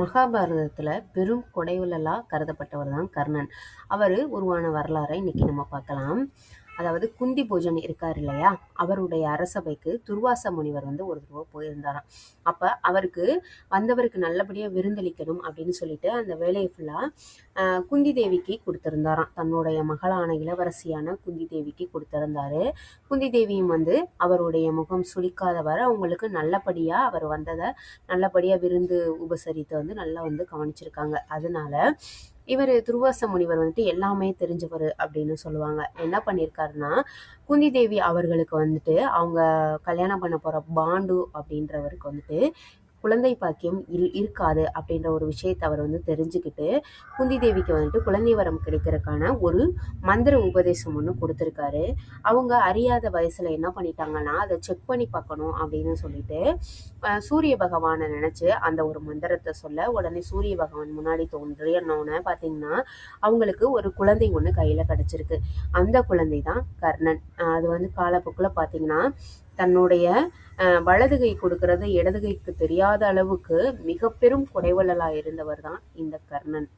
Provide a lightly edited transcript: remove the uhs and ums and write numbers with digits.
மகாபாரதத்துல பெரும் கொடைவள்ளலா கருதப்பட்டவர் தான் கர்ணன். அவரு உருவான வரலாறை இன்னைக்கு நம்ம பார்க்கலாம். அதாவது குந்தி போஜன் இருக்கார் இல்லையா, அவருடைய அரசபைக்கு துர்வாச முனிவர் ஒரு தடவை போயிருந்தாராம். அப்ப அவருக்கு வந்தவருக்கு நல்லபடியா விருந்தளிக்கணும் அப்படின்னு சொல்லிட்டு அந்த வேலையை ஃபுல்லா குந்தி தேவிக்கு கொடுத்திருந்தாராம். தன்னுடைய மகளான இளவரசியான குந்தி தேவிக்கு கொடுத்திருந்தாரு. குந்தி தேவியும் அவருடைய முகம் சுளிக்காதவர் அவங்களுக்கு நல்லபடியா அவர் வந்ததை நல்லபடியா விருந்து உபசரித்து நல்லா கவனிச்சிருக்காங்க. அதனால இவர் துர்வாச முனிவர் எல்லாமே தெரிஞ்சவர் அப்படின்னு சொல்லுவாங்க. என்ன பண்ணியிருக்காருன்னா, குந்தி தேவி அவர்களுக்கு அவங்க கல்யாணம் பண்ண போற பாண்டு அப்படின்றவருக்கு குழந்தை பாக்கியம் இருக்காது அப்படின்ற ஒரு விஷயத்தை அவர் தெரிஞ்சுக்கிட்டு குந்தி தேவிக்கு குழந்தை வரம் கிடைக்கிறதுக்கான ஒரு மந்திர உபதேசம் ஒன்று கொடுத்துருக்காரு. அவங்க அறியாத வயசுல என்ன பண்ணிட்டாங்கன்னா, அதை செக் பண்ணி பார்க்கணும் அப்படின்னு சொல்லிட்டு சூரிய பகவானை நினைச்சு அந்த ஒரு மந்திரத்தை சொல்ல, உடனே சூரிய பகவான் முன்னாடி தோன்றியனோன்னு பார்த்தீங்கன்னா அவங்களுக்கு ஒரு குழந்தை ஒன்று கையில கிடைச்சிருக்கு. அந்த குழந்தை தான் கர்ணன். அது காலப்போக்கில் பார்த்தீங்கன்னா தன்னுடைய வலது கை கொடுக்கறது இடது கைக்கு தெரியாத அளவுக்கு மிக பெரும் கொடைவள்ளலா இருந்தவர் தான் இந்த கர்ணன்.